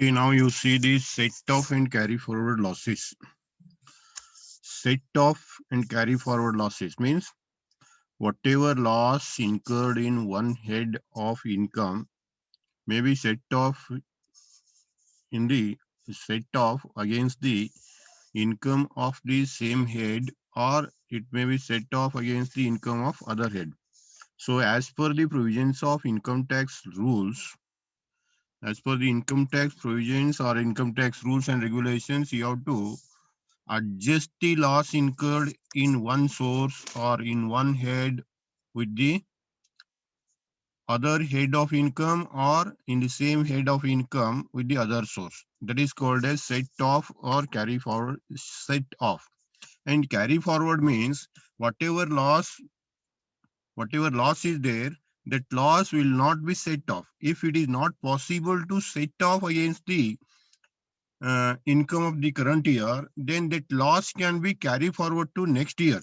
Okay, now you see the set off and carry forward losses. Set off and carry forward losses means whatever loss incurred in one head of income may be set off in the set off against the income of the same head, or it may be set off against the income of other head. So as per the provisions of income tax rules, as per the income tax provisions or income tax rules and regulations, you have to adjust the loss incurred in one source or in one head with the other head of income, or in the same head of income with the other source. That is called as set off or carry forward. Set off and carry forward means whatever loss is there, that loss will not be set off. If it is not possible to set off against the income of the current year, then that loss can be carried forward to next year.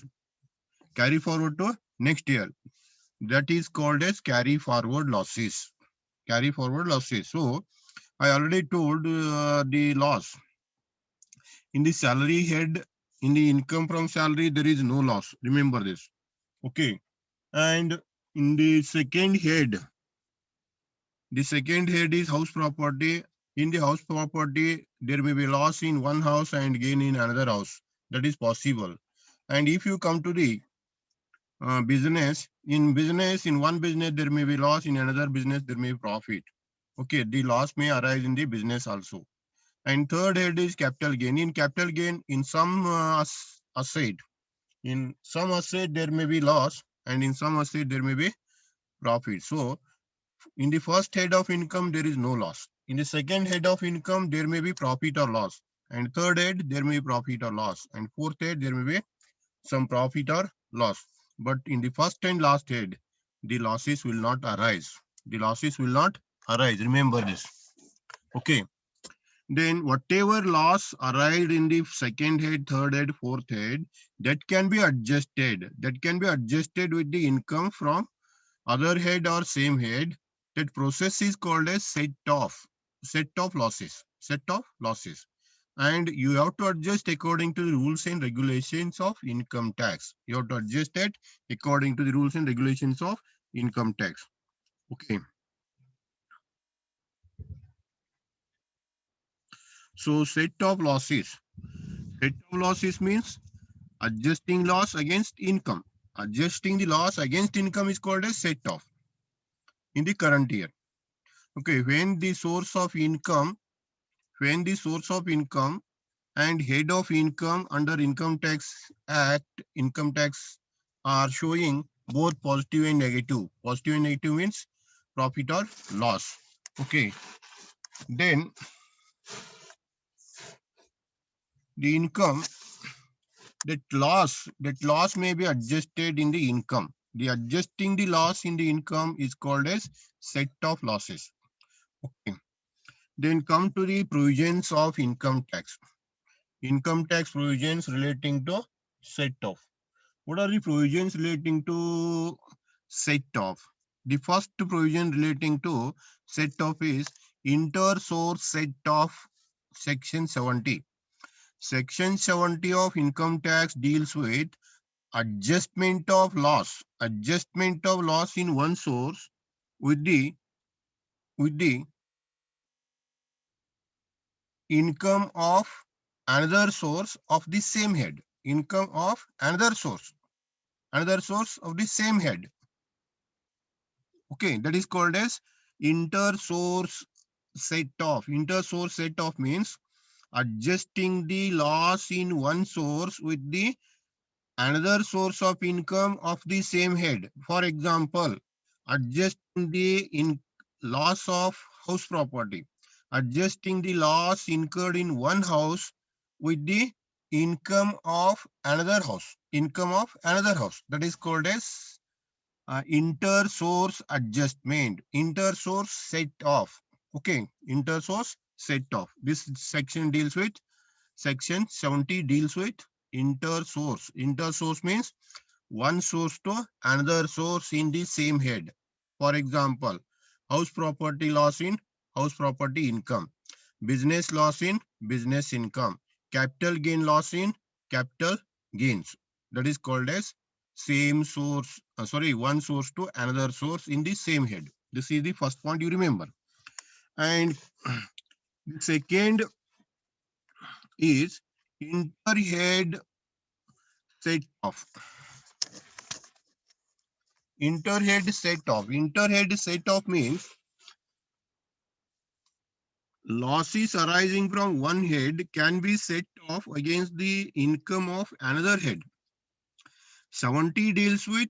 Carry forward to next year. That is called as carry forward losses. Carry forward losses. So I already told the loss. In the salary head, in the income from salary, there is no loss. Remember this. Okay. And in the second head is house property. In the house property, there may be loss in one house and gain in another house. That is possible. And if you come to the business, in one business, there may be loss, in another business, there may be profit. Okay, the loss may arise in the business also. And third head is capital gain. In capital gain, in some asset, there may be loss, and in some asset, there may be profit. So in the first head of income, there is no loss. In the second head of income, there may be profit or loss. And third head, there may be profit or loss. And fourth head, there may be some profit or loss. But in the first and last head, the losses will not arise. The losses will not arise. Remember this. Okay. Then whatever loss arrived in the second head, third head, fourth head, that can be adjusted. That can be adjusted with the income from other head or same head. That process is called as set off losses. Set off losses. And you have to adjust according to the rules and regulations of income tax. You have to adjust it according to the rules and regulations of income tax. Okay. So set off losses. Set off losses means adjusting loss against income. Adjusting the loss against income is called as set off in the current year. Okay, when the source of income and head of income under Income Tax Act, income tax are showing both positive and negative. Positive and negative means profit or loss. Okay, then the income, that loss may be adjusted in the income. The adjusting the loss in the income is called as set off losses. Okay. Then come to the provisions of income tax. Income tax provisions relating to set off. What are the provisions relating to set off? The first provision relating to set off is inter-source set off, section 70. Section 70 of income tax deals with adjustment of loss in one source with the income of another source of the same head. Income of another source of the same head. Okay, that is called as inter-source set off. Inter-source set off means adjusting the loss in one source with the another source of income of the same head. For example, adjusting the loss of house property, adjusting the loss incurred in one house with the income of another house. That is called as inter-source adjustment, inter-source set off. Okay, inter-source set off. This section deals with, section 70 deals with inter-source. Inter-source means one source to another source in the same head. For example, house property loss in house property income, business loss in business income, capital gain loss in capital gains. That is called as same source, one source to another source in the same head. This is the first point you remember. And the second is interhead set off. Interhead set off. Interhead set off means losses arising from one head can be set off against the income of another head. 70 deals with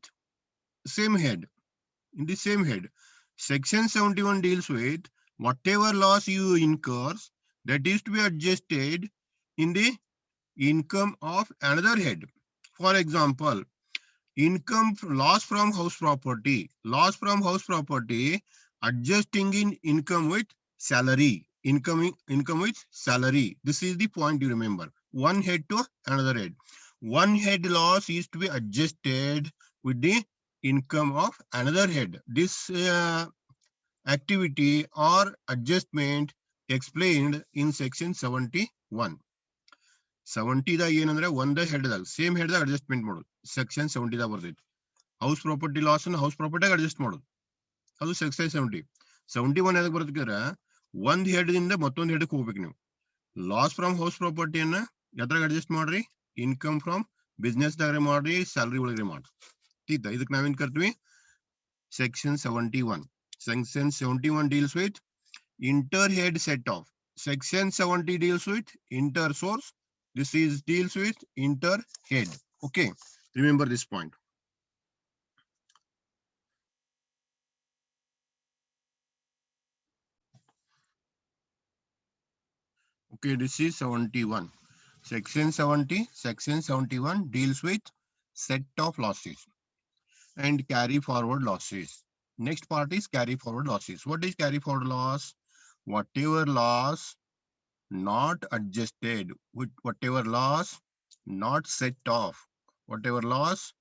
same head, in the same head. Section 71 deals with whatever loss you incurs that is to be adjusted in the income of another head. For example, loss from house property, adjusting in income with salary, income with salary. This is the point you remember. One head to another head. One head loss is to be adjusted with the income of another head. This activity or adjustment explained in section 71. 70 ಏನಂದ್ರೆ ಒಂದೇ ಹೆಡ್ದಾಗ same ಹೆಡ್ದಾಗ adjustment ಮಾಡೋದು section 70 ಬರ್ತೈತಿ. House property loss ಅನ್ನು house ಪ್ರಾಪರ್ಟಿಯಾಗ adjust ಮಾಡೋದು, ಅದು section 70. 71 ಎದಕ್ಕೆ ಬರ್ತಕ್ಕಿದ್ರೆ ಒಂದ್ head ದಿಂದ ಮತ್ತೊಂದ್ ಹೆಡ್ಗೆ ಹೋಗ್ಬೇಕು ನೀವು. ಲಾಸ್ ಫ್ರಮ್ ಹೌಸ್ ಪ್ರಾಪರ್ಟಿಯನ್ನ ಎದ್ರಾಗ ಅಡ್ಜಸ್ಟ್ ಮಾಡ್ರಿ, ಇನ್ಕಮ್ ಫ್ರಮ್ ಬಿಸ್ನೆಸ್ ದಾಗ ಮಾಡ್ರಿ, ಸ್ಯಾಲರಿ ಒಳಗಡೆ ಮಾಡ್ರಿ. ಇದಕ್ಕೆ ನಾವೇನ್ ಕರ್ತೀವಿ section 71. Section 71 deals with interhead set off. Section 70 deals with intersource. This is deals with interhead. Okay, remember this point. Okay, this is 71. Section 70, section 71 deals with set off losses and carry forward losses. Next part is carry forward losses. What is carry forward loss? Whatever loss not adjusted, with whatever loss not set off, whatever loss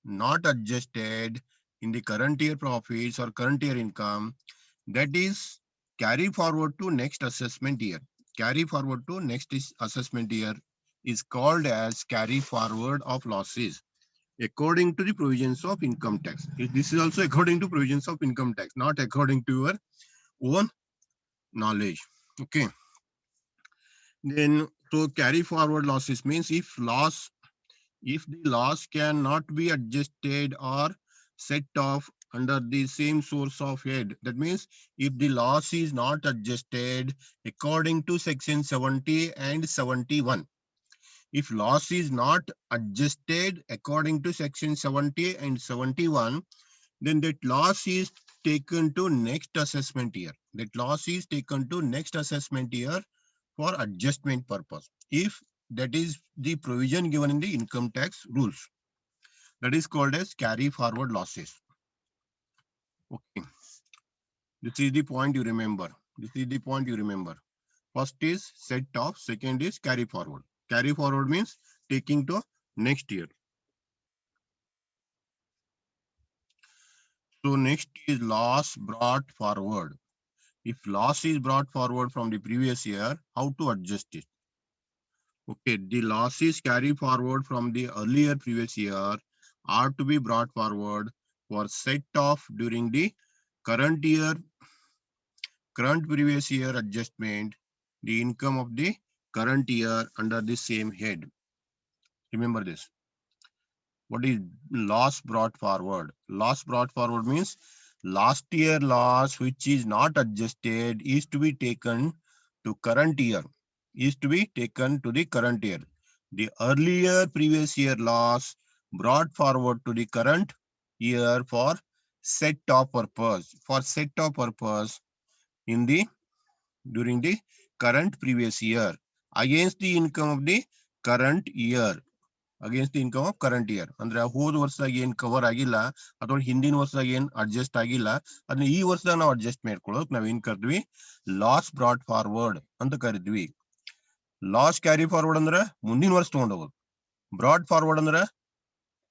not adjusted in the current year profits or current year income, that is carry forward to next assessment year. Carry forward to next assessment year is called as carry forward of losses according to the provisions of income tax. This is also according to provisions of income tax, not according to your own knowledge. Okay. Then to carry forward losses means if the loss cannot be adjusted or set off under the same source of head. That means if the loss is not adjusted according to section 70 and 71. If loss is not adjusted according to section 70 and 71, then that loss is taken to next assessment year. That loss is taken to next assessment year for adjustment purpose. If that is the provision given in the income tax rules. That is called as carry forward losses. Okay. This is the point you remember. This is the point you remember. First is set off, second is carry forward. Carry forward means taking to next year. So next is loss brought forward. If loss is brought forward from the previous year, how to adjust it? Okay, the losses carried forward from the earlier previous year are to be brought forward for set off during the current previous year adjustment, the income of the current year under the same head. Remember this. What is loss brought forward? Loss brought forward means last year loss which is not adjusted is to be taken to current year, is to be taken to the current year. The earlier previous year loss brought forward to the current year for set off purpose. For set off purpose in the during the current previous year against the income of the current year. Against the income of current year. ಅಂದ್ರೆ ಹೋದ ವರ್ಷದಾಗ ಏನ್ cover ಆಗಿಲ್ಲ ಅಥವಾ ಹಿಂದಿನ ವರ್ಷದಾಗ ಏನ್ adjust ಆಗಿಲ್ಲ ಅದನ್ನ ಈ ವರ್ಷದಾಗ ನಾವು ಅಡ್ಜಸ್ಟ್ ಮಾಡ್ಕೊಳ್ಳೋಕೆ ನಾವ್ ಏನ್ ಕರಿದ್ವಿ ಲಾಸ್ ಬ್ರಾಟ್ ಫಾರ್ವರ್ಡ್ ಅಂತ ಕರಿದ್ವಿ. ಲಾಸ್ ಕ್ಯಾರಿ ಫಾರ್ವರ್ಡ್ ಅಂದ್ರೆ ಮುಂದಿನ ವರ್ಷ ತಗೊಂಡ್ ಹೋಗೋದು. ಬ್ರಾಡ್ ಫಾರ್ವರ್ಡ್ ಅಂದ್ರೆ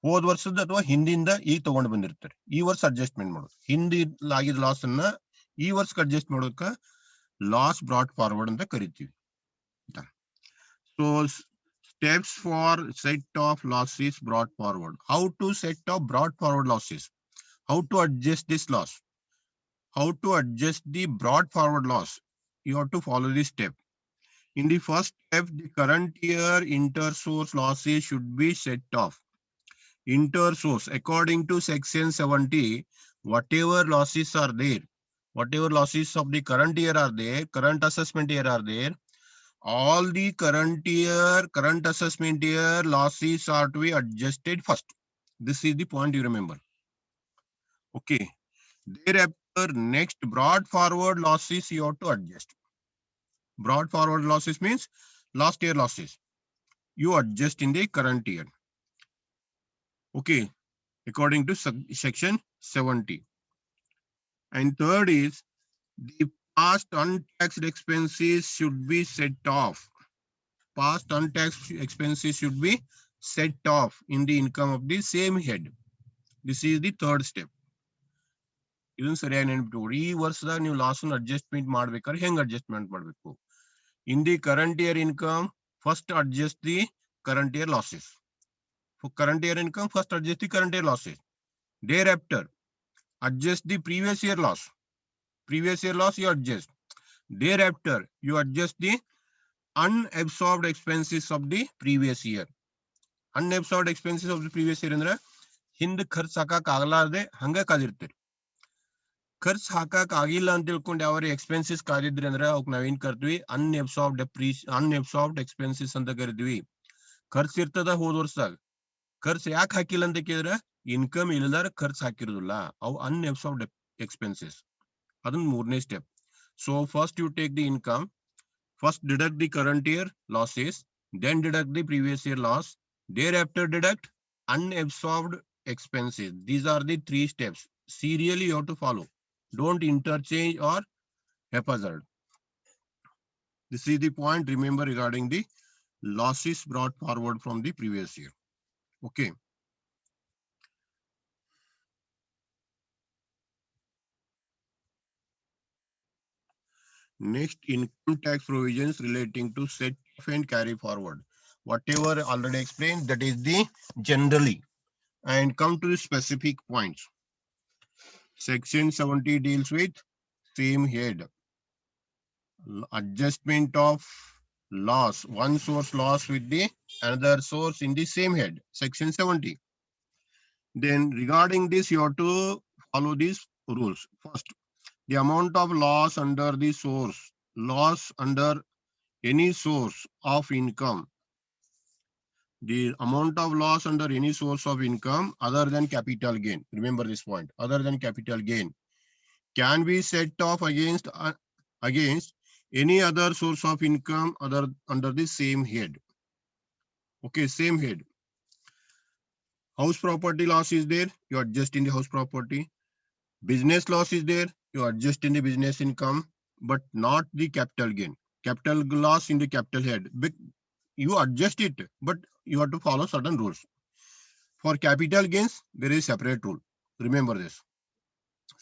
ಹೋದ ವರ್ಷದ ಅಥವಾ ಹಿಂದಿಂದ ಈಗ ತಗೊಂಡು ಬಂದಿರ್ತಾರೆ, ಈ ವರ್ಷ ಅಡ್ಜಸ್ಟ್ಮೆಂಟ್ ಮಾಡೋದು. ಹಿಂದಿ ಆಗಿದ ಲಾಸ್ ಅನ್ನ ಈ ವರ್ಷಕ್ಕೆ ಅಡ್ಜಸ್ಟ್ ಮಾಡೋಕ ಲಾಸ್ ಬ್ರಾಟ್ ಫಾರ್ವರ್ಡ್ ಅಂತ ಕರಿತೀವಿ. So steps for set of losses brought forward. How to set of brought forward losses? How to adjust this loss? How to adjust the brought forward loss? You have to follow this step. In the first step, the current year inter-source losses should be set off. Inter-source, according to section 70, whatever losses are there, whatever losses of the current year are there, current assessment year are there, all the current year, current assessment year losses are to be adjusted first. This is the point you remember. Okay. Thereafter, next brought forward losses you have to adjust. Brought forward losses means last year losses. You adjust in the current year. Okay. According to section 70. And third is the past untaxed expenses should be set off. Past untaxed expenses should be set off in the income of the same head. This is the third step. ಇದನ್ನು ಸರಿಯಾಗಿ ನೆನಪಿಟ್ಕೊಳ್ಳಿ. ಈ ವರ್ಷದಾಗ ನೀವು loss ಅನ್ನು adjustment ಮಾಡ್ಬೇಕಾದ್ರೆ ಹೆಂಗ್ adjustment ಮಾಡಬೇಕು? In the current year income, first adjust the current year losses. For current year income, first adjust the current year losses. Thereafter, adjust the previous year loss. Previous year loss you adjust. Thereafter, you adjust the unabsorbed expenses of the previous year. Unabsorbed expenses of the previous year ಅಂದ್ರೆ ಹಿಂದೆ ಖರ್ಚು ಹಾಕಕ್ ಆಗ್ಲಾರ್ದೆ ಹಂಗ ಕಾದಿರ್ತೀರಿ. ಖರ್ಚು ಹಾಕಕ್ ಆಗಿಲ್ಲ ಅಂತ ತಿಳ್ಕೊಂಡು ಯಾವ ಎಕ್ಸ್ಪೆನ್ಸಸ್ ಕಾದಿದ್ರಿ ಅಂದ್ರೆ ಅವಕ್ ನಾವೇನ್ ಕರ್ತೀವಿ? ಅನ್ಎಬ್ಸಾರ್ಬ್ಡ್ ಎಕ್ಸ್ಪೆನ್ಸಸ್ ಅಂತ ಕರಿತೀವಿ. ಖರ್ಚು ಇರ್ತದ ಹೋದ ವರ್ಷದಾಗ, ಖರ್ಚು ಯಾಕೆ ಹಾಕಿಲ್ಲ ಅಂತ ಕೇಳಿದ್ರೆ ಇನ್ಕಮ್ ಇಲ್ಲದಾರ ಖರ್ಚು ಹಾಕಿರೋದಿಲ್ಲ, ಅವು ಅನ್ಎಬ್ಸಾರ್ಬ್ಡ್ ಎಕ್ಸ್ಪೆನ್ಸಸ್. ಅದನ್ನ ಮೂರನೇ step. So first you take the income, first deduct the current year losses, then deduct the previous year loss, thereafter deduct unabsorbed expenses. These are the three steps. Serially you have to follow. Don't interchange or haphazard. This is the point, remember, regarding the losses brought forward from the previous year. Okay. Next, income tax provisions relating to set off and carry forward. Whatever already explained, that is the generally. And come to the specific points. Section 70 deals with same head. Adjustment of loss, one source loss with the another source in the same head. Section 70. Then regarding this, you have to follow these rules. First, the amount of loss under the source, loss under any source of income. The amount of loss under any source of income other than capital gain. Remember this point, other than capital gain can be set off against any other source of income other under the same head. Okay, same head. House property loss is there, you adjust in the house property. Business loss is there, you adjust in the business income, but not the capital gain. Capital loss in the capital head, you adjust it, but you have to follow certain rules. For capital gains, there is separate rule. Remember this.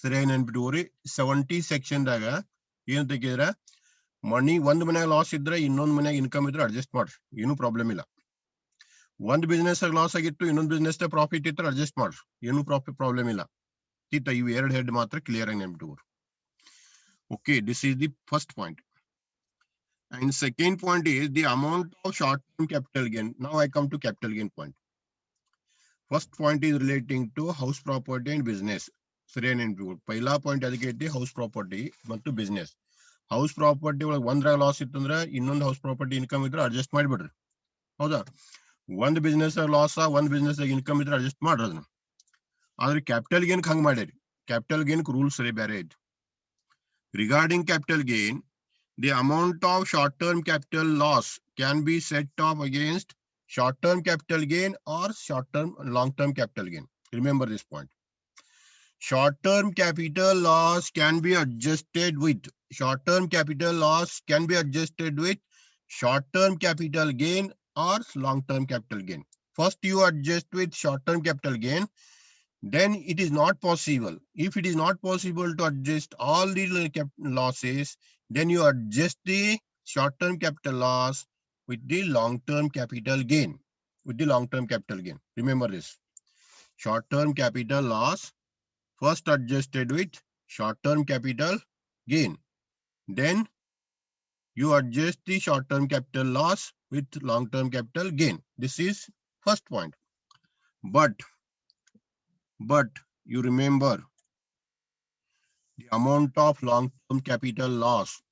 ಸರಿಯಾಗಿ ನೆನ್ಪಿಟ್ಕೋರಿ. 70 ಸೆಕ್ಷನ್ದಾಗ ಏನ್ ತೆಗಿದ್ರೆ, ಮನಿ ಒಂದ್ ಮನ್ಯಾಗ loss ಇದ್ರೆ ಇನ್ನೊಂದ್ ಮನ್ಯಾಗ income ಇದ್ರೆ adjust ಮಾಡ್ರಿ, ಏನು ಪ್ರಾಬ್ಲಮ್ ಇಲ್ಲ. ಒಂದ್ ಬಿಸ್ನೆಸ್ ಲಾಸ್ ಆಗಿತ್ತು, ಇನ್ನೊಂದ್ ಬಿಸ್ನೆಸ್ ಪ್ರಾಫಿಟ್ ಇದ್ರೆ ಅಡ್ಜಸ್ಟ್ ಮಾಡ್ರಿ, ಏನು ಪ್ರಾಬ್ಲಮ್ ಇಲ್ಲ. ಇವು ಎರಡು ಹೆಡ್ ಮಾತ್ರ ಕ್ಲಿಯರ್ ಆಗಿ ನೆನ್ಪಿಟ್ಕೋರಿ. Okay, this is the first point. And second point is the amount of short-term capital gain. Now I come to capital gain point. First point is relating to house property and business. ಸರಿಯಾಗಿ ನೆನ್ಪಿಟ್ಕೋರಿ. ಪೈಲಾ point ಅದಕ್ಕೆ ಐತಿ, house property ಮತ್ತು business. House property ಒಳಗೆ ಒಂದ್ರಾಗ loss ಇತ್ತಂದ್ರೆ ಇನ್ನೊಂದು house property income ಇದ್ರೆ adjust ಮಾಡಿಬಿಡ್ರಿ. ಹೌದಾ? ಒಂದ್ ಬಿಸ್ನೆಸ್ ಲಾಸ್, ಒಂದ್ ಬಿಸ್ನೆಸ್ ಇನ್ಕಮ್ ಇದ್ರೆ ಅಡ್ಜಸ್ಟ್ ಮಾಡ್ರಿ ಅದನ್ನ. ಆದ್ರೆ ಕ್ಯಾಪಿಟಲ್ ಗೇನ್ ಹಂಗ್ ಮಾಡ್ಯಾರಿ. ಕ್ಯಾಪಿಟಲ್ ಗೇನ್ ರೂಲ್ಸ್ ಸರಿ ಬೇರೆ ಐತಿ. Regarding capital gain, the amount of short-term capital loss can be set off against short-term capital gain or short-term long-term capital gain. Remember this point. Short-term capital loss can be adjusted with short-term capital loss can be adjusted with short-term capital gain or long-term capital gain. First, you adjust with short-term capital gain. then it is not possible. If it is not possible to adjust all the losses, then you adjust the short-term capital loss with the long-term capital gain. With the long-term capital gain. Remember this. Short-term capital loss first adjusted with short-term capital gain. Then you adjust the short-term capital loss with long-term capital gain. This is first point. But you remember the amount of long-term capital loss,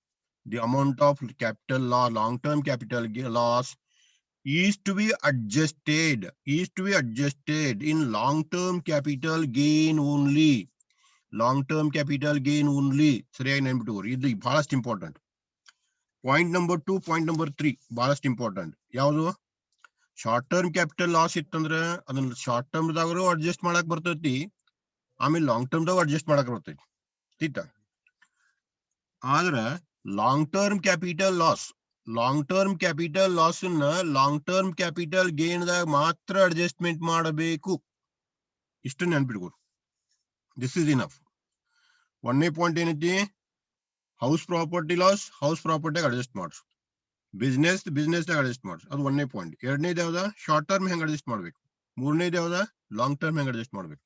the amount of capital loss, long-term capital loss is to be adjusted in long-term capital gain only. Long-term capital gain only. ಸರಿಯಾಗಿ ನೆನ್ಬಿಟ್ಟು ಇದು ಬಹಳಷ್ಟು important. Point number 2, point number 3 ಬಹಳಷ್ಟು important. ಯಾವುದು? Short term capital loss ಇತ್ತಂದ್ರೆ ಅದನ್ನ short term ದಾಗೂ adjust ಮಾಡಕ್ ಬರ್ತೈತಿ, ಆಮೇಲೆ ಲಾಂಗ್ ಟರ್ಮ್ ದಾಗ ಅಡ್ಜಸ್ಟ್ ಮಾಡಕ್ ಬರ್ತೈತಿ. ತಿತ್ತ ಆದ್ರ ಲಾಂಗ್ ಟರ್ಮ್ ಕ್ಯಾಪಿಟಲ್ ಲಾಸ್ ಅನ್ನ ಲಾಂಗ್ ಟರ್ಮ್ ಕ್ಯಾಪಿಟಲ್ ಗೇನ್ ದಾಗ ಮಾತ್ರ ಅಡ್ಜಸ್ಟ್ಮೆಂಟ್ ಮಾಡಬೇಕು. ಇಷ್ಟು ನೆನ್ಪಿಟ್ಕೊಡು. This is enough. ಒಂದನೇ ಪಾಯಿಂಟ್ ಏನೈತಿ? House property loss house property adjust ಮಾಡ್ಸು, ಬಿಸ್ನೆಸ್ ದಾಗ ಅಡ್ಜಸ್ಟ್ ಮಾಡ್ಸು. ಅದು ಒಂದನೇ ಪಾಯಿಂಟ್. ಎರಡನೇದು ಯಾವ್ದ? ಶಾರ್ಟ್ ಟರ್ಮ್ ಹೆಂಗ್ ಅಡ್ಜಸ್ಟ್ ಮಾಡ್ಬೇಕು. ಮೂರನೇದು ಯಾವ್ದ? ಲಾಂಗ್ ಟರ್ಮ್ ಹೆಂಗ್ ಅಡ್ಜಸ್ಟ್ ಮಾಡ್ಬೇಕು.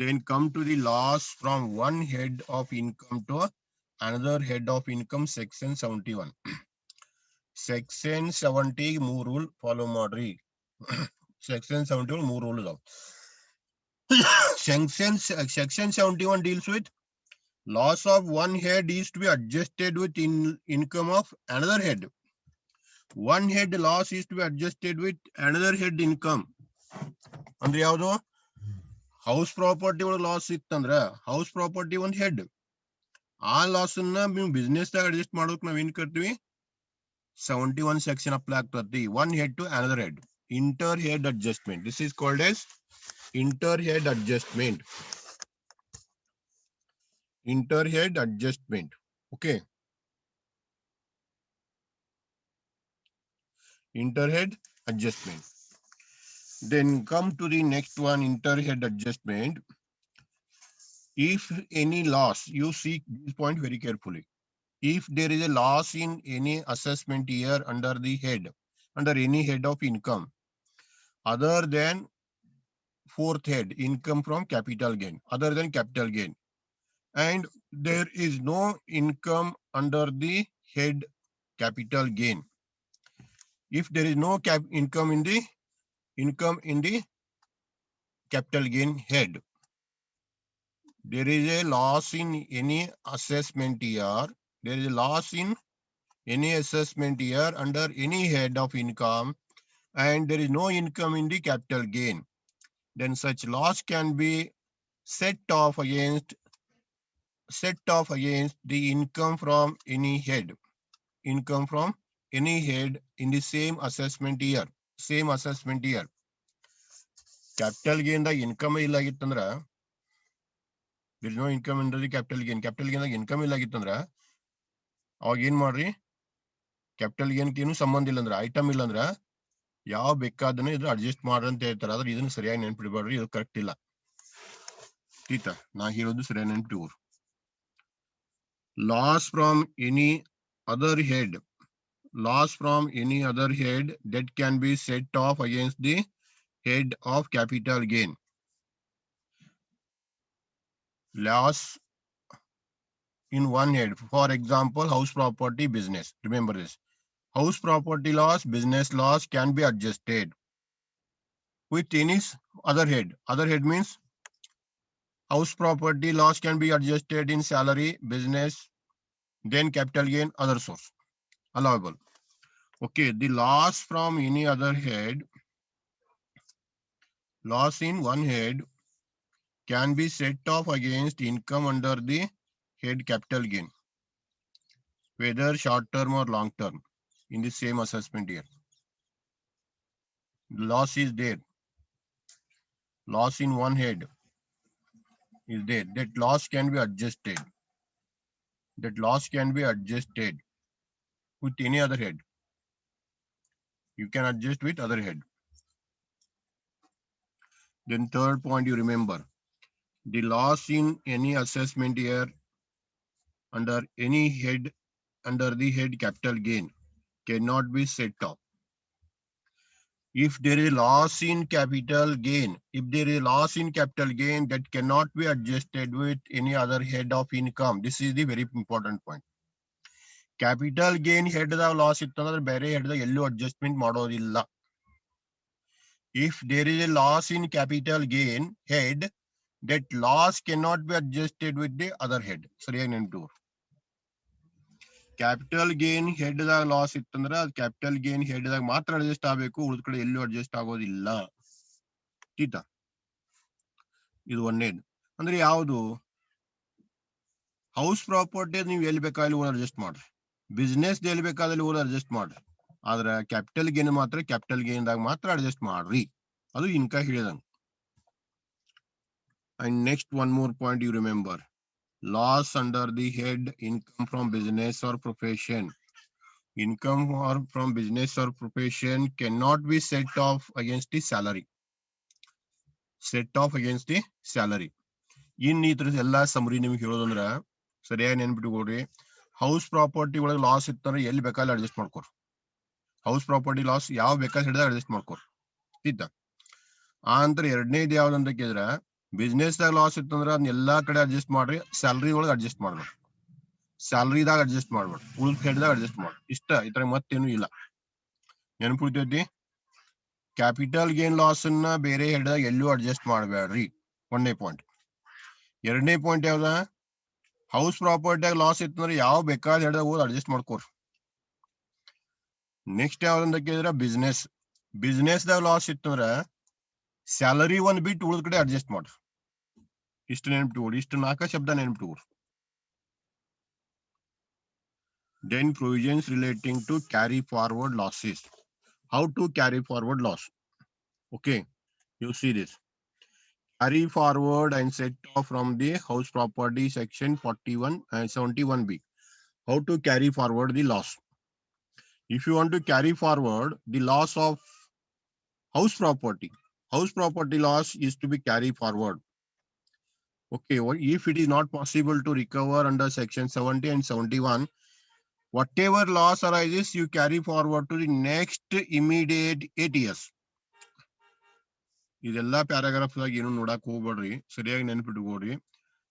Then come to the loss from one head of income to another head of income, section 71. Section 70 ಮೂರು ರೂಲ್ ಫಾಲೋ ಮಾಡ್ರಿ. Section 71 ಮೂರು ರೂಲ್ ಅದಾವ. Section 71 deals with loss of one head is to be adjusted with income of another head. One head loss is to be adjusted with another head income. ಅಂದ್ರೆ ಯಾವುದು? House property ಒಳಗೆ loss ಇತ್ತಂದ್ರ house property ಒಂದ್ head, ಆ loss ಅನ್ನ business ದಾಗ adjust ಮಾಡೋಕ್ ನಾವ್ ಏನ್ ಕರ್ತೀವಿ? 71 ಸೆಕ್ಷನ್ ಅಪ್ಲೈ ಆಗ್ತದೆ. One head to another head, inter head adjustment. This is called as inter head adjustment. Inter head adjustment. Okay, inter head adjustment. Then come to the next one, interhead adjustment. If any loss, you see this point very carefully. If there is a loss in any assessment year under the head, under any head of income, other than fourth head, income from capital gain, other than capital gain, and there is no income under the head capital gain. If there is no income in the capital gain head, there is a loss in any assessment year. There is a loss in any assessment year under any head of income, and there is no income in the capital gain. Then such loss can be set off against the income from any head. Income from any head in the same assessment year. Capital gain da income illa agitandra, there is no income under the capital gain. Capital gain da income illa agitandra ಅವಾಗ ಏನ್ ಮಾಡ್ರಿ? Capital gain ಏನು ಸಂಬಂಧ ಇಲ್ಲ ಅಂದ್ರ, item ಇಲ್ಲ ಅಂದ್ರ ಯಾವ ಬೇಕಾದನ್ನ ಇದು ಅಡ್ಜಸ್ಟ್ ಮಾಡ್ರಿ ಅಂತ ಹೇಳ್ತಾರೆ. ಆದ್ರೆ ಇದನ್ನ ಸರಿಯಾಗಿ ನೆನ್ಪಿಡ್ಬೇಡ್ರಿ, ಇದು ಕರೆಕ್ಟ್ ಇಲ್ಲ. ಆಯ್ತಾ? ನಾ ಹೇಳೋದು ಸರಿಯಾಗಿ ನೆನ್ಪಿಟ್ಕೋರು. Loss from any other head that can be set off against the head of capital gain. Loss in one head, for example, house property, business. Remember this. House property loss, business loss can be adjusted with any other head. Other head means house property loss can be adjusted in salary, business, then capital gain, other source. Allowable. Okay, the loss from any other head, loss in one head can be set off against income under the head capital gain, whether short term or long term, in the same assessment year. The loss is there. Loss in one head is there. That loss can be adjusted. With any other head. You can adjust with other head. Then third point you remember, the loss in any assessment year under any head under the head capital gain cannot be set off. If there is loss in capital gain, if there is loss in capital gain that cannot be adjusted with any other head of income. This is the very important point. Capital gain head the loss ittandre bere head the yellow adjustment ಮಾಡೋದಿಲ್ಲ. If there is a loss in capital gain head, that loss cannot be adjusted with the other head. ಸರಿಯಾಗಿ ನೆನಪು. Capital gain head ದಾಗ loss ಇತ್ತಂದ್ರ ಅದು capital gain head ದಾಗ ಮಾತ್ರ adjust ಆಗಬೇಕು, ಉಳಿದ ಕಡೆ ಎಲ್ಲೂ ಅಡ್ಜಸ್ಟ್ ಆಗೋದಿಲ್ಲ. ಇದು ಒಂದೇದು. ಅಂದ್ರೆ ಯಾವುದು? ಹೌಸ್ ಪ್ರಾಪರ್ಟಿ ನೀವು ಎಲ್ಲಿ ಬೇಕಾದಲ್ಲಿ ಓನ್ ಅಡ್ಜಸ್ಟ್ ಮಾಡ್ರಿ, ಬಿಸ್ನೆಸ್ ಎಲ್ಲಿ ಬೇಕಾದಲ್ಲಿ ಓನ್ ಅಡ್ಜಸ್ಟ್ ಮಾಡ್ರಿ, ಆದ್ರೆ ಕ್ಯಾಪಿಟಲ್ ಗೇನ್ ಮಾತ್ರ ಕ್ಯಾಪಿಟಲ್ ಗೇನ್ ದಾಗ ಮಾತ್ರ ಅಡ್ಜಸ್ಟ್ ಮಾಡ್ರಿ. ಅದು ಇನ್ಕ ಹೇಳಿದಂಗ. And next one more point you remember, loss under the head income from business or profession. Income or from business or profession cannot be set off against the salary. Set off against the salary. ಇನ್ ಈ ತರದ ಎಲ್ಲಾ summary ನಿಮ್ಗೆ ಹೇಳೋದಂದ್ರ ಸರಿಯಾಗಿ ನೆನ್ಪಿಟ್ಕೊಡ್ರಿ. House property ಒಳಗೆ loss ಇತ್ತಂದ್ರೆ ಎಲ್ಲಿ ಬೇಕಾದ್ರೆ adjust ಮಾಡ್ಕೋರಿ. House property loss ಯಾವ ಬೇಕಾದ್ರೆ ಹಿಡಿದಾಗ ಅಡ್ಜಸ್ಟ್ ಮಾಡ್ಕೋರಿ. ಇದ್ದ ಆ ಅಂತರ ಎರಡನೇದು ಯಾವ್ದಂತ ಕೇಳಿದ್ರ, ಬಿಸ್ನೆಸ್ ದಾಗ ಲಾಸ್ ಇತ್ತಂದ್ರ ಅದನ್ನ ಎಲ್ಲಾ ಕಡೆ ಅಡ್ಜಸ್ಟ್ ಮಾಡ್ರಿ, ಸ್ಯಾಲ್ರಿ ಒಳಗೆ ಅಡ್ಜಸ್ಟ್ ಮಾಡ್ಬೇಡ್ರಿ, ಸ್ಯಾಲ್ರಿದಾಗ ಅಡ್ಜಸ್ಟ್ ಮಾಡ್ಬೇಡ್ರಿ, ಉಳಿದ ಹೆಡ್ದಾಗ ಅಡ್ಜಸ್ಟ್ ಮಾಡ್ರಿ. ಇಷ್ಟ, ಇತರ ಮತ್ತೇನು ಇಲ್ಲ. ನೆನಪಿಡ್ತೈತಿ? ಕ್ಯಾಪಿಟಲ್ ಗೇನ್ ಲಾಸ್ ಅನ್ನ ಬೇರೆ ಹೆಡ್ದಾಗ ಎಲ್ಲೂ ಅಡ್ಜಸ್ಟ್ ಮಾಡಬೇಡ್ರಿ. ಒಂದನೇ ಪಾಯಿಂಟ್. ಎರಡನೇ ಪಾಯಿಂಟ್ ಯಾವ್ದ? ಹೌಸ್ ಪ್ರಾಪರ್ಟಿಯಾಗ ಲಾಸ್ ಇತ್ತಂದ್ರೆ ಯಾವ ಬೇಕಾದ ಹೆಡ್ದಾಗ ಹೋದ್ ಅಡ್ಜಸ್ಟ್ ಮಾಡ್ಕೋರಿ. ನೆಕ್ಸ್ಟ್ ಯಾವ್ದಂತ ಕೇಳಿದ್ರ ಬಿಸ್ನೆಸ್. ಬಿಸ್ನೆಸ್ ದಾಗ ಲಾಸ್ ಇತ್ತಂದ್ರ ಸ್ಯಾಲರಿ ಒಂದ್ ಬಿಟ್ಟು ಉಳಿದ ಕಡೆ ಅಡ್ಜಸ್ಟ್ ಮಾಡ್ರಿ. ಇಷ್ಟು ನೆನ್ಪಿಟ್ಕೊಡಿ, ಇಷ್ಟು 4 ಶಬ್ದ ನೆನ್ಪಿಟ್ಕೊಡಿ. Then provisions relating to carry forward losses. How to carry forward loss? Okay, you see this. Carry forward and set off from the house property section 41 and 71B. How to carry forward the loss? If you want to carry forward the loss of house property loss is to be carried forward. Okay, if it is not possible to recover under section 70 and 71, whatever loss arises, you carry forward to the next immediate 8 years. ಇದೆಲ್ಲಾ paragraph ದಾಗ ಏನು ನೋಡಕ್ ಹೋಗ್ಬೇಡ್ರಿ, ಸರಿಯಾಗಿ ನೆನಪಿಟ್ಕೊಡ್ರಿ.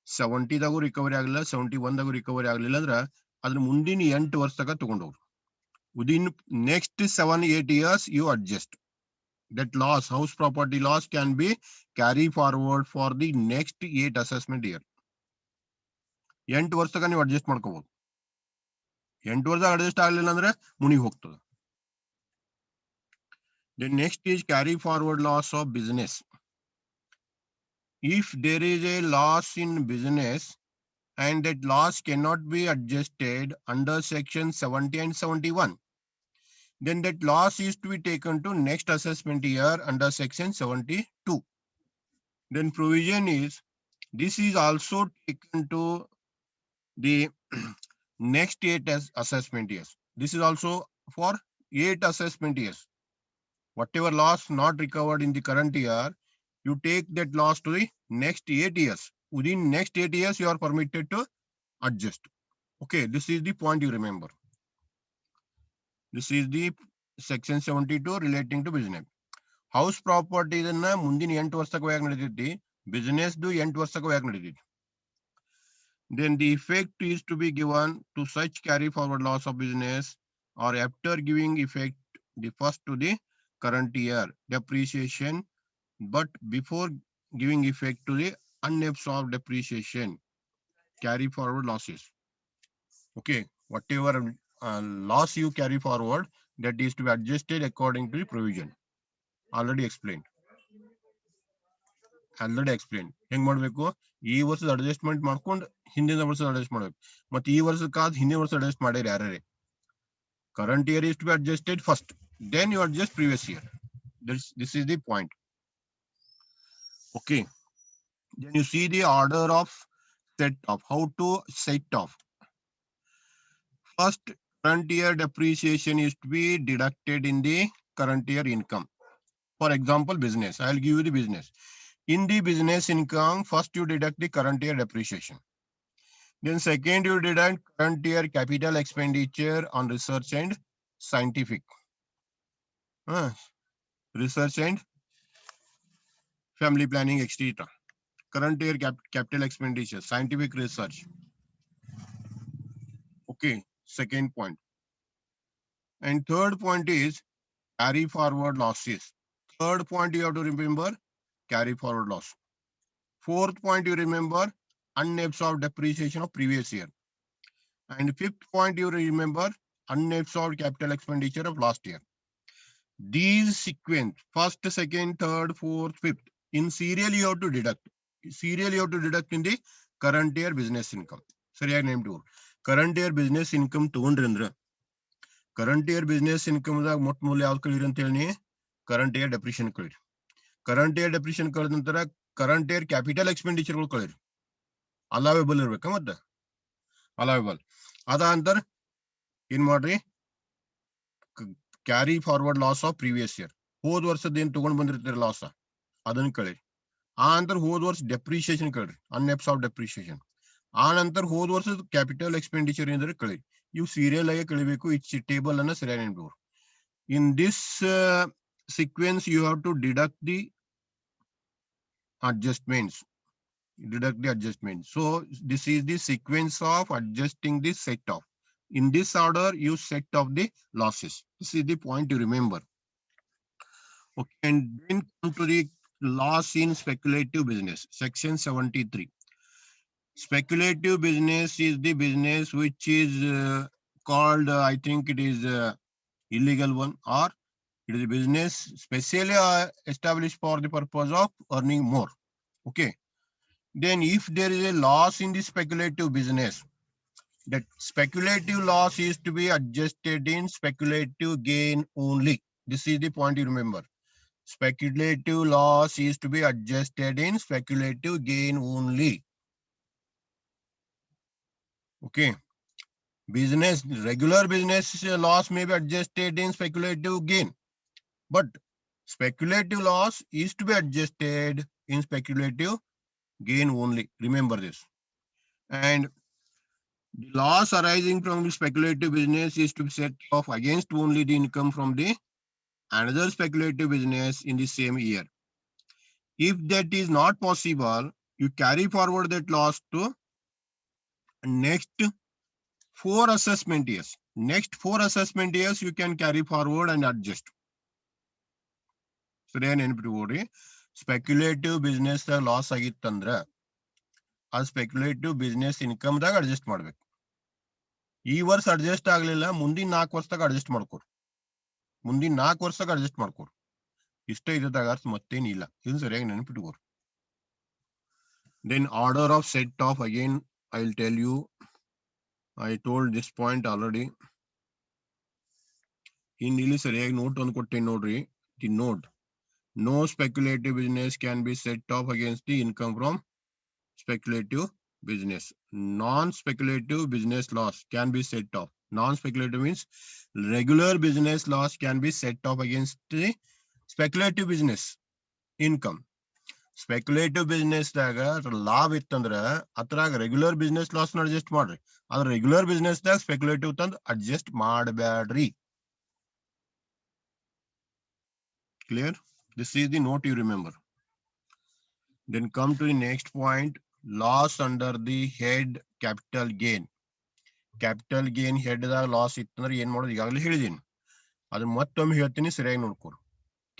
70 ದಾಗೂ recovery ಆಗಲಿಲ್ಲ, 71 ದಾಗೂ recovery ಆಗ್ಲಿಲ್ಲ ಅಂದ್ರ ಅದ್ರ ಮುಂದಿನ 8 ವರ್ಷ ತನಕ ತಗೊಂಡವ್ರು. Within next 7-8 years you adjust. That loss, house property loss, can be carried forward for the next 8 assessment year. 8 ವರ್ಷ ತನಕ ನೀವು ಅಡ್ಜಸ್ಟ್ ಮಾಡ್ಕೋಬಹುದು. 8 ವರ್ಷ ಅಡ್ಜಸ್ಟ್ ಆಗ್ಲಿಲ್ಲ ಅಂದ್ರೆ ಮುನಿಗೆ ಹೋಗ್ತದೆ. The next is carry forward loss of business. If there is a loss in business and that loss cannot be adjusted under section 70 and 71, then that loss is to be taken to next assessment year under section 72. Then provision is, this is also taken to the next 8 assessment years. This is also for 8 assessment years. Whatever loss not recovered in the current year, you take that loss to the next 8 years. Within next 8 years, you are permitted to adjust. Okay, this is the point you remember. This is the section 72 relating to business. House property ಇದನ್ನ ಮುಂದಿನ 8 ವರ್ಷಕ್ಕೆ ಹೋಗಿ ನಡೆದೈತಿ, business ದು 8 ವರ್ಷಕ್ಕೆ ಹೋಗಿ ನಡೆದೈತಿ. Then the effect is to be given to such carry forward loss of business or after giving effect the first to the current year depreciation, but before giving effect to the unabsorbed depreciation, carry forward losses. Okay, whatever loss you carry forward, that is to be adjusted according to the provision. Already explained. ಹೆಂಗ್ ಮಾಡ್ಬೇಕು? ಈ ವರ್ಷದ adjustment ಮಾಡ್ಕೊಂಡು ಹಿಂದಿನ ವರ್ಷದ adjust ಮಾಡ್ಬೇಕು. ಮತ್ತೆ ಈ ವರ್ಷಕ್ಕಾದ ಹಿಂದಿನ ವರ್ಷ ಅಡ್ಜಸ್ಟ್ ಮಾಡ್ಯಾರ ಯಾರೇ. Current year is to be adjusted first, then you adjust previous year. This is the point. Okay, then you see the order of set off. How to set off? First, current year depreciation is to be deducted in the current year income. For example, business. I'll give you the business. In the business income, first you deduct the current year depreciation. Then second, you deduct current year capital expenditure on research and scientific. Research and family planning, etc. Current year capital expenditure, scientific research. Okay, second point. And third point is carry forward losses. Third point you have to remember, carry forward loss. Fourth point you remember, unabsorbed depreciation of previous year. And fifth point you remember, unabsorbed capital expenditure of last year. These sequence, first, second, third, fourth, fifth, in serial you have to deduct. Serial you have to deduct in the current year business income. Sorry, named to current year business income togondre current year business income ದಾಗ ಮೊಟ್ಟ ಮೂಲ ಯಾವ್ದು ಕಳೀರಿ ಅಂತ ಹೇಳಿ current year depreciation ಕಳೀರಿ. current year depreciation ಕಳೆದ ನಂತರ current year capital expenditure ಗಳು ಕಳೀರಿ. ಅಲವೇಬಲ್ ಇರ್ಬೇಕಾ ಮತ್ತೆ ಅಲವೇಬಲ್ ಅದ ಅಂತರ ಏನ್ ಮಾಡ್ರಿ carry forward loss of previous year ಹೋದ ವರ್ಷದ ಏನ್ ತಗೊಂಡ್ ಬಂದಿರ್ತೀರಿ ಲಾಸ್ ಅದನ್ನ ಕಳೀರಿ. ಆ ನಂತರ ಹೋದ ವರ್ಷ ಡೆಪ್ರಿಸಿಯೇಷನ್ ಕಳ್ರಿ ಅನ್ಅಬ್ಸಾರ್ಬ್ ಡೆಪ್ರಿಸಿಯೇಷನ್. ಆ ನಂತರ ಹೋದ ವರ್ಷದ ಕ್ಯಾಪಿಟಲ್ ಎಕ್ಸ್ಪೆಂಡಿಚರ್ ಏನಿದ್ರೆ ಕಳೀರಿ. ಇವು ಸೀರಿಯಲ್ ಆಗಿ ಕಳಿಬೇಕು. ಈ ಟೇಬಲ್ ಅನ್ನ ಸರಿಯಾಗಿ ನೆನಪಿಟ್ಕೊಳ್ಳಿ. In this sequence, you have to deduct the adjustments. Deduct the adjustments. So this is the sequence of adjusting the set off. In this order, you set off the losses. This is the point to remember. Okay, and then come to the loss in speculative business, section 73. Speculative business is the business which is called, I think it is illegal one, or it is a business specially established for the purpose of earning more. Okay. Then if there is a loss in the speculative business, that speculative loss is to be adjusted in speculative gain only. This is the point you remember. Speculative loss is to be adjusted in speculative gain only. Okay. Business, regular business loss may be adjusted in speculative gain, but speculative loss is to be adjusted in speculative gain only. Remember this. And the loss arising from the speculative business is to be set off against only the income from the another speculative business in the same year. If that is not possible, you carry forward that loss to next 4 assessment years. Next 4 assessment years, you can carry forward and adjust. So then speculative business loss ಆಗಿತ್ತಂದ್ರ ಆ speculative business income ದಾಗ adjust ಮಾಡ್ಬೇಕು. ಈ ವರ್ಷ adjust ಆಗ್ಲಿಲ್ಲ, ಮುಂದಿನ 4 ವರ್ಷದಾಗ adjust ಮಾಡ್ಕೋರು. ಮುಂದಿನ 4 ವರ್ಷದಾಗ ಅಡ್ಜಸ್ಟ್ ಮಾಡ್ಕೋರು. ಇಷ್ಟ ಇದ್ದಾಗ ಅರ್ಥ ಮತ್ತೇನಿಲ್ಲ. ಇದು ಸರಿಯಾಗಿ ನೆನಪಿಟ್ಕೋರು. Then order of set off, again I'll tell you, I told this point already. ಇಲ್ಲಿ ಸರಿಯಾಗಿ ನೋಟ್ ಒಂದು ಕೊಟ್ಟೆ ನೋಡ್ರಿ. The note, no speculative business can be set off against the income from speculative business. Non-speculative business loss can be set off. Non-speculative means regular business loss can be set off against the speculative business income. Speculative business ದಾಗ ಲಾಭ ಇತ್ತಂದ್ರ ಅದ್ರಾಗ regular business loss adjust ಮಾಡ್ರಿ. ಅದ್ರ regular business ದಾಗ speculative ತಂದು adjust ಮಾಡಬೇಡ್ರಿ. Clear? This is the note you remember. Then come to the next point, loss under the head capital gain. Capital gain head ದಾಗ ಲಾಸ್ ಇತ್ತಂದ್ರೆ ಏನ್ ಮಾಡೋದು ಈಗಾಗಲೇ ಹೇಳಿದೀನಿ. ಅದನ್ನ ಮತ್ತೊಮ್ಮೆ ಹೇಳ್ತೀನಿ, ಸರಿಯಾಗಿ ನೋಡ್ಕೊರು.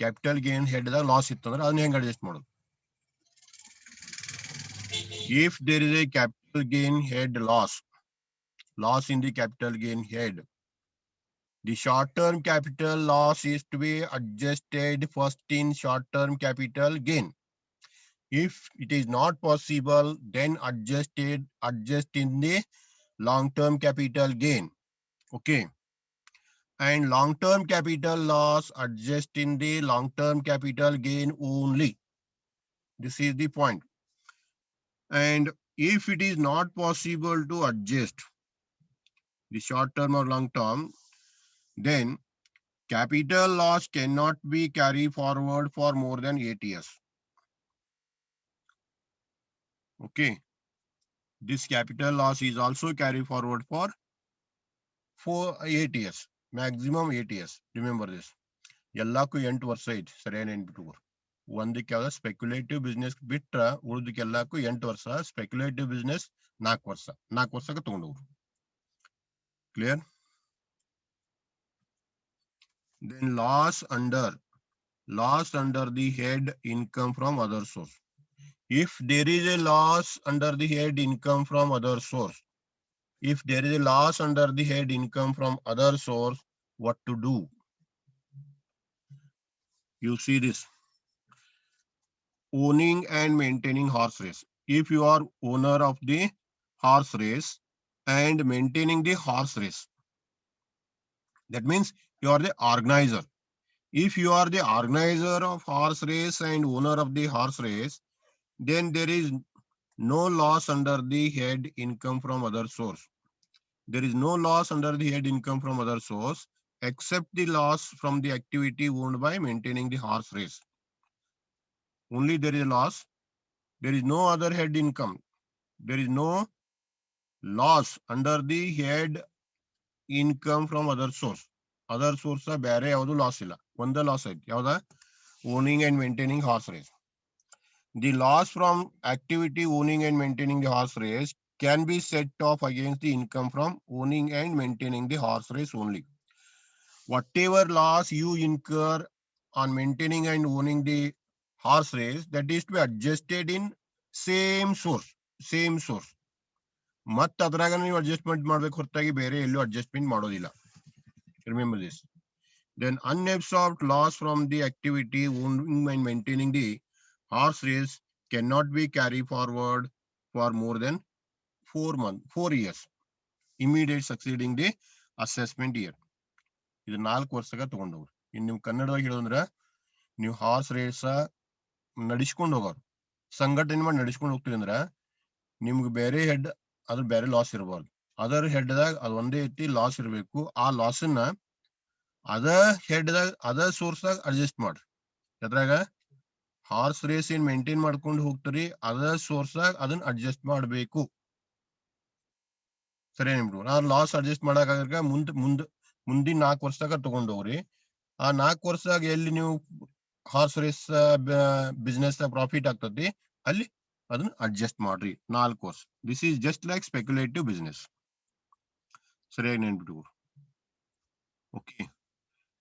ಕ್ಯಾಪಿಟಲ್ ಗೇನ್ ಹೆಡ್ ದಾಗ ಲಾಸ್ ಇತ್ತಂದ್ರೆ ಅದನ್ನ ಹೆಂಗ್ ಅಡ್ಜಸ್ಟ್ ಮಾಡೋದು. If there is a capital gain head loss in the capital gain head, the short-term capital loss is to be adjusted first in short-term capital gain. If it is not possible, then adjust in the long-term capital gain. Okay. And long-term capital loss adjust in the long-term capital gain only. This is the point. And if it is not possible to adjust the short-term or long-term, then capital loss cannot be carried forward for more than 8 years. Okay. This capital loss is also carry forward for 8 years. Maximum 8 years. Remember this. ಎಲ್ಲಕ್ಕೂ 8 ವರ್ಷ ಐತಿ ಸರಿಯಾಗಿ ನೆನ್ಪಿಟ್ಕೋರಿ. ಒಂದಕ್ಕೆ ಯಾವ್ದ speculative business ಬಿಟ್ರ ಉಳಿದಕ್ಕೆಲ್ಲಕ್ಕೂ 8 ವರ್ಷ, speculative business 4 ವರ್ಷ. 4 ವರ್ಷಕ್ಕೆ ತಗೊಂಡವ್ರು. Clear? Then loss under the head income from other source. If there is a loss under the head income from other source, if there is a loss under the head income from other source, what to do? You see this. Owning and maintaining horse race. If you are owner of the horse race and maintaining the horse race, that means you are the organizer. If you are the organizer of horse race and owner of the horse race, then there is no loss under the head income from other source. There is no loss under the head income from other source except the loss from the activity owned by maintaining the horse race. Only there is a loss. There is no other head income. There is no loss under the head income from other source. Other source ಬೇರೆ ಯಾವುದು loss ಇಲ್ಲ. ಒಂದೇ loss ಐತಿ. ಯಾವ್ದ? Owning and maintaining horse race. The loss from activity owning and maintaining the horse race can be set off against the income from owning and maintaining the horse race only. Whatever loss you incur on maintaining and owning the horse race, that is to be adjusted in same source. ಮತ್ತೆ ಅದ್ರಾಗ ನೀವು adjustment ಮಾಡ್ಬೇಕು ಹೊರತಾಗಿ ಬೇರೆ ಎಲ್ಲೂ adjustment ಮಾಡೋದಿಲ್ಲ. Remember this. Then unabsorbed loss from the activity owning and maintaining the horse race cannot be carried forward for more than 4 years. Immediate succeeding the assessment year. ಇದು 4 ವರ್ಷಕ್ಕೆ ತಗೊಂಡವ್ರು. ಇನ್ನು ನಿಮ್ ಕನ್ನಡವಾಗಿ ಹೇಳೋದ್ರ ನೀವು ಹಾರ್ಸ್ ರೇಸ್ ನಡಿಸ್ಕೊಂಡು ಹೋಗೋರು, ಸಂಘಟನೆ ಮಾಡಿ ನಡಿಸ್ಕೊಂಡು ಹೋಗ್ತೀರಿ ಅಂದ್ರ ನಿಮ್ಗೆ ಬೇರೆ ಹೆಡ್ ಅದ್ರ ಬೇರೆ ಲಾಸ್ ಇರಬಾರ್ದು. ಅದರ್ ಹೆಡ್ದಾಗ ಅದು ಒಂದೇ ಐತಿ ಲಾಸ್ ಇರಬೇಕು. ಆ ಲಾಸನ್ನ ಅದರ್ ಸೋರ್ಸ್ದಾಗ ಅಡ್ಜಸ್ಟ್ ಮಾಡ್ರಿ. ಅದ್ರಾಗ ಹಾರ್ಸ್ ರೇಸ್ ಏನ್ ಮೇಂಟೈನ್ ಮಾಡ್ಕೊಂಡು ಹೋಗ್ತೀರಿ ಅದರ್ ಸೋರ್ಸ್ದಾಗ ಅದನ್ನ ಅಡ್ಜಸ್ಟ್ ಮಾಡ್ಬೇಕು. ಸರಿ ನಿಮ್ರು ಆ ಲಾಸ್ ಅಡ್ಜಸ್ಟ್ ಮಾಡಾಕ ಮುಂದಿನ 4 ವರ್ಷದಾಗ ತಗೊಂಡೋಗ್ರಿ. ಆ 4 ವರ್ಷದಾಗ ಎಲ್ಲಿ ನೀವು ಹಾರ್ಸ್ ರೇಸ್ ಬಿಸ್ನೆಸ್ ಪ್ರಾಫಿಟ್ ಆಗ್ತತಿ ಅಲ್ಲಿ ಅದನ್ನ ಅಡ್ಜಸ್ಟ್ ಮಾಡ್ರಿ 4 ವರ್ಷ. This is just like speculative business. ಸರಿಯಾಗಿ ನೆನ್ಪಿಟ್ಕೋ. Okay.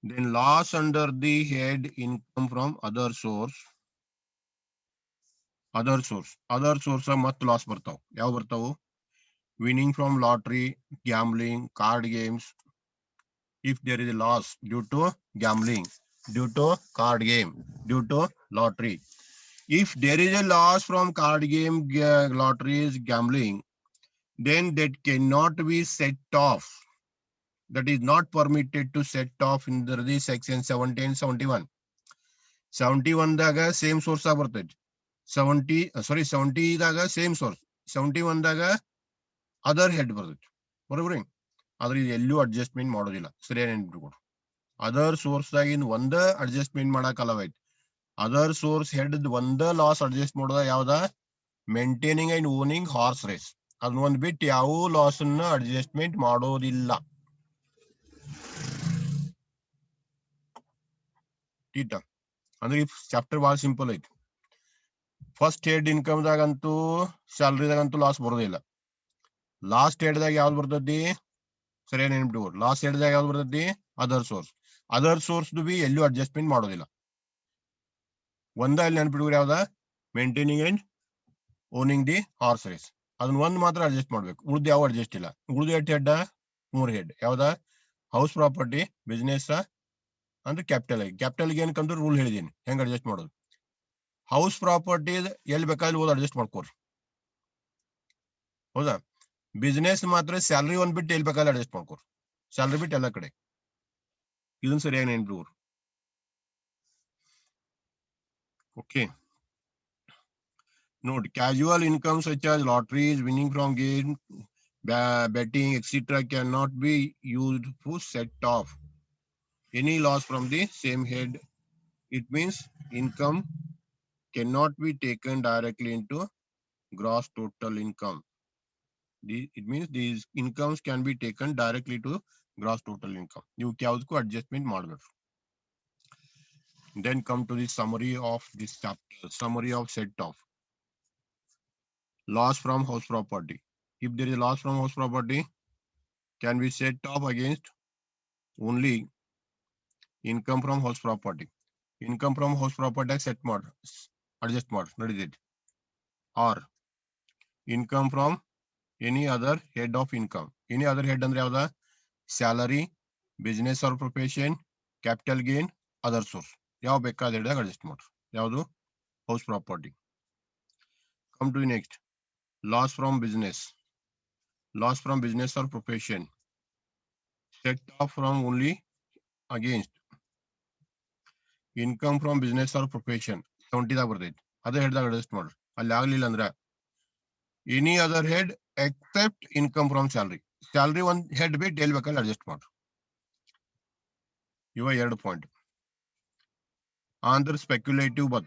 Then loss under the head income from other source ಮತ್ತೆ ಲಾಸ್ ಬರ್ತಾವ. ಯಾವ ಬರ್ತಾವು? Winning from lottery, gambling, card games. If there is a loss due to gambling, due to card game, due to lottery. If there is a loss from card game, lotteries, gambling, then that cannot be set off. That is not permitted to set off in the section 70 and 71. 71 ದಾಗ same source ಆಗಿ ಬರ್ತೈತಿ. 70 ದಾಗ same source, 71 ದಾಗ other head ಬರ್ತೈತಿ. ಬರೋಬ್ರಿ? ಆದ್ರೆ ಇದು ಎಲ್ಲೂ adjustment ಮಾಡೋದಿಲ್ಲ. ಸರಿಯಾಗಿ ನೆನ್ಪಿಟ್ಕೊಡ್ರಿ. ಅದರ್ ಸೋರ್ಸ್ ದಾಗಿನ ಒಂದ ಅಡ್ಜಸ್ಟ್ಮೆಂಟ್ ಮಾಡಕ್ ಅಲವೈತಿ. ಅದರ್ ಸೋರ್ಸ್ ಹೆಡ್ ಒಂದ ಲಾಸ್ ಅಡ್ಜಸ್ಟ್ ಮಾಡೋದ ಯಾವ್ದ? Maintaining and owning horse race. ಅದನ್ನ ಒಂದ್ ಬಿಟ್ಟು ಯಾವ ಲಾಸ್ ಅನ್ನ ಅಡ್ಜಸ್ಟ್ಮೆಂಟ್ ಮಾಡೋದಿಲ್ಲ. ಟೀಟ ಅಂದ್ರೆ ಈ ಚಾಪ್ಟರ್ ಬಹಳ ಸಿಂಪಲ್ ಐತಿ. ಫಸ್ಟ್ ಹೆಡ್ ಇನ್ಕಮ್ ದಾಗಂತೂ ಸ್ಯಾಲರಿದಾಗಂತೂ ಲಾಸ್ ಬರೋದಿಲ್ಲ. ಲಾಸ್ಟ್ ಹೆಡ್ ದಾಗ ಯಾವ್ದು ಬರ್ತೈತಿ? ಸರಿಯಾಗಿ ನೆನ್ಪಿಟ್ಕೋರಿ. ಲಾಸ್ಟ್ ಹೆಡ್ ದಾಗ ಯಾವ್ದು ಬರ್ತೈತಿ? ಅದರ್ ಸೋರ್ಸ್ ಬಿ ಎಲ್ಲೂ ಅಡ್ಜಸ್ಟ್ಮೆಂಟ್ ಮಾಡೋದಿಲ್ಲ. ಒಂದ ಅಲ್ಲಿ ನೆನ್ಪಿಟ್ಕೋರಿ ಯಾವ್ದ? Maintaining and owning the horse race. ಅದನ್ನ ಒಂದ್ ಮಾತ್ರ ಅಡ್ಜಸ್ಟ್ ಮಾಡ್ಬೇಕು. ಉಳ್ದು ಯಾವ ಅಡ್ಜಸ್ಟ್ ಇಲ್ಲ. ಉಳ್ದು 8 ಹೆಡ್? 3 ಹೆಡ್. ಯಾವ್ದ? ಹೌಸ್ ಪ್ರಾಪರ್ಟಿ, ಬಿಸ್ನೆಸ್ ಅಂದ್ರೆ ಕ್ಯಾಪಿಟಲ್ ಏನ್ ಕಂಡು ರೂಲ್ ಹೇಳಿದೀನಿ ಹೆಂಗ್ ಅಡ್ಜಸ್ಟ್ ಮಾಡೋದು. ಹೌಸ್ ಪ್ರಾಪರ್ಟಿ ಎಲ್ಲಿ ಬೇಕಾದ್ರೆ ಓದ್ ಅಡ್ಜಸ್ಟ್ ಮಾಡ್ಕೋರಿ. ಹೌದಾ? ಬಿಸ್ನೆಸ್ ಮಾತ್ರ ಸ್ಯಾಲರಿ ಒಂದ್ ಬಿಟ್ಟು ಎಲ್ಲಿ ಬೇಕಾದ್ರೆ ಅಡ್ಜಸ್ಟ್ ಮಾಡ್ಕೋರಿ. ಸ್ಯಾಲರಿ ಬಿಟ್ಟು ಎಲ್ಲ ಕಡೆ. ಇದನ್ನ ಸರಿಯಾಗಿ ನೆನ್ಪಿಟ್ಕೋರಿ. Okay. Note, casual income such as lotteries, winning from games, betting, etc. cannot be used to set off any loss from the same head. It means income cannot be taken directly into gross total income. It means these incomes can be taken directly to gross total income. You ಯಾವುದಕ್ಕೂ adjustment ಮಾಡಬೇಕು. Then come to the summary of this chapter. Summary of set off. Loss from house property. If there is loss from house property, can be set off against only income from house property. Income from house property set mod, adjust mod, that is it. Or income from any other head of income. Any other head ಅಂದ್ರೆ ಯಾವ್ದ? Salary, business or profession, capital gain, other source. ಯಾವ ಬೇಕಾದ ಹೇಳಿದಾಗ adjust ಮಾಡ್ರಿ. ಯಾವುದು? House property. Come to the next. Loss from business. Loss from business or profession. Set off from only against income from business or profession. 70ದಾಗ ಬರ್ತೈತಿ. ಅದೇ ಹೆಡ್ದಾಗ adjust ಮಾಡ್ರಿ. ಅಲ್ಲಿ ಆಗ್ಲಿಲ್ಲ ಅಂದ್ರ any other head except income from salary. Salary one head ಬಿಟ್ಟು ಎಲ್ಲಿ ಬೇಕಾದ್ರೆ adjust ಮಾಡ್ರಿ. ಇವ 2 point. Another speculative but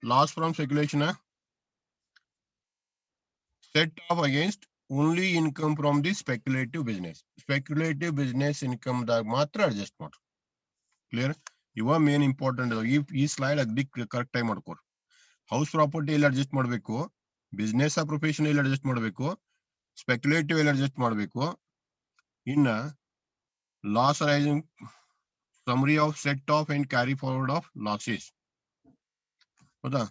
loss from speculation set off against only income from the speculative business. Speculative business income ದಾಗ ಮಾತ್ರ ಅಡ್ಜಸ್ಟ್ ಮಾಡ್ರಿ. Clear? ಇವ main important. ಈ ಸ್ಲೈಡ್ ಅಗ್ದಿ ಕರೆಕ್ಟ್ ಆಗಿ ಮಾಡ್ಕೋರಿ. ಹೌಸ್ ಪ್ರಾಪರ್ಟಿ ಎಲ್ಲಿ ಅಡ್ಜಸ್ಟ್ ಮಾಡಬೇಕು, ಬಿಸ್ನೆಸ್ ಆ ಪ್ರೊಫೆಷನ್ ಎಲ್ಲಿ ಅಡ್ಜಸ್ಟ್ ಮಾಡಬೇಕು, ಸ್ಪೆಕ್ಯುಲೇಟಿವ್ ಎಲ್ಲಿ ಅಡ್ಜಸ್ಟ್ ಮಾಡಬೇಕು, ಇನ್ನ loss arising summary of set off and carry forward of losses. ಹೌದಾ?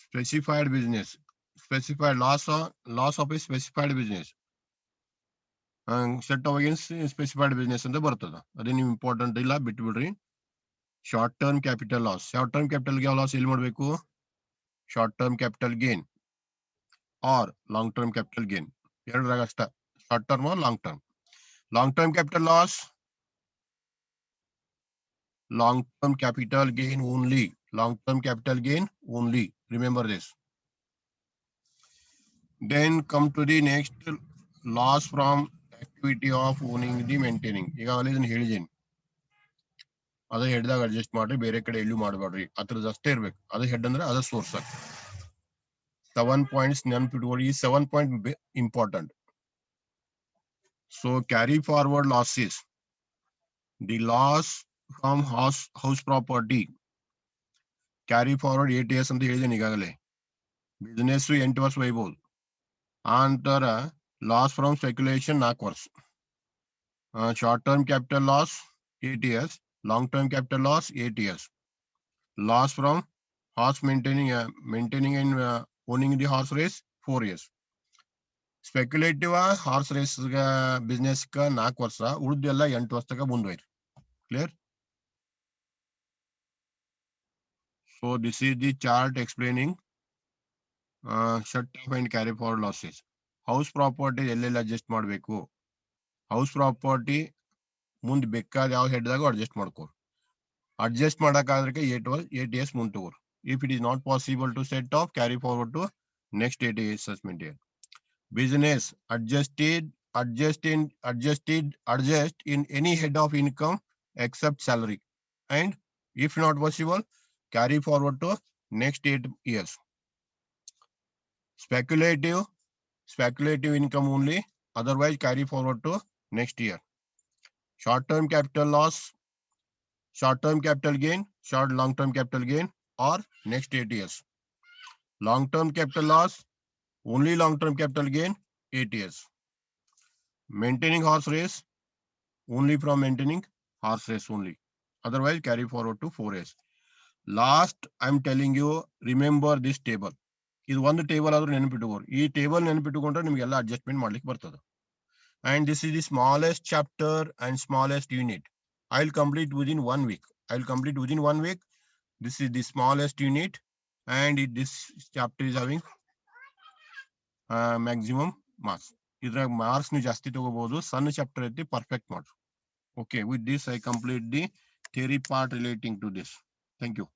Specified business, specified loss of a specified business. Set off against specified business ಅಂತ ಬರ್ತದ. ಅದೇನು ಇಂಪಾರ್ಟೆಂಟ್ ಇಲ್ಲ, ಬಿಟ್ಬಿಡ್ರಿ. Short term capital loss. Short term capital loss ಎಲ್ಲಿ ಮಾಡಬೇಕು? Short term capital gain or long term capital gain. ಎರಡರಾಗ ಅಷ್ಟ, short term or long term. Long term capital loss, long term capital gain only. Long term capital gain only. Remember this. Then come to the next, loss from activity of owning the maintaining. ಈಗಾಗಲೇ ಇದನ್ನ ಹೇಳಿದ್ದೀನಿ. ಅದೇ ಹೆಡ್ದಾಗ adjust ಮಾಡ್ರಿ, ಬೇರೆ ಕಡೆ ಎಲ್ಲೂ ಮಾಡಬೇಡ್ರಿ. ಅದ್ರದ್ದು ಅಷ್ಟೇ ಇರ್ಬೇಕು. ಅದೇ ಹೆಡ್ ಅಂದ್ರೆ ಅದೇ ಸೋರ್ಸ್. 7 points ನೆನಪಿಟ್ಕೊಳ್ಳಿ. ಈ 7 point important. So carry forward losses. The loss from house property. Carry forward 8 years ಅಂತ ಹೇಳಿದ್ದೀನಿ ಈಗಾಗಲೇ. ಬಿಸ್ನೆಸ್ 8 ವರ್ಷ ಒಯ್ಬೋದು. ಅಂತರ ಲಾಸ್ ಫ್ರಮ್ ಸ್ಪೆಕ್ಯುಲೇಷನ್ 4 ವರ್ಷ. Short term capital loss 8 years. Long term capital loss 8 years. Loss from horse maintaining and owning the horse race 4 years. Speculative horse race business 4 ವರ್ಷ, ಉಳಿದೆಲ್ಲ 8 ವರ್ಷದಾಗ ಮುಂದುವೈರಿ. Clear? So this is the chart explaining shut off and carry forward losses. House property ಎಲ್ಲೆಲ್ಲ adjust ಮಾಡಬೇಕು. House property ಮುಂದ್ ಬೇಕಾದ ಯಾವ ಹೆಡ್ದಾಗ adjust ಮಾಡ್ಕೋ. ಅಡ್ಜಸ್ಟ್ ಮಾಡಕ್ಕಾದ್ರೆ 8 years ಮುಂದೆ ತಗೋರು. If it is not possible to set off, carry forward to next 8 years assessment year. Business adjust in any head of income except salary, and if not possible, carry forward to next 8 years. Speculative income only, otherwise carry forward to next year. Short-term capital loss, short-term capital gain, long-term capital gain, or next 8 years. Long-term capital loss, only long-term capital gain, 8 years. Maintaining horse race, only from maintaining horse race only. Otherwise, carry forward to 4 years. Last, I'm telling you, remember this table. ಇದು ಒಂದು table ಆದ್ರೂ ನೆನಪಿಟ್ಟುಕೋರು. ಈ table ನೆನಪಿಟ್ಟುಕೊಂಡ್ರೆ ನಿಮ್ಗೆಲ್ಲ adjustment ಮಾಡ್ಲಿಕ್ಕೆ ಬರ್ತದೆ. And this is the smallest chapter and smallest unit. I'll complete within 1 week. This is the smallest unit, and this chapter is having maximum marks. ಇದ್ರಾಗ marks ನೀವು ಜಾಸ್ತಿ ತಗೋಬಹುದು. ಸಣ್ಣ ಚಾಪ್ಟರ್ ಐತಿ, ಪರ್ಫೆಕ್ಟ್ ಮಾಡ್ರಿ. Okay, with this I complete the theory part relating to this. Thank you.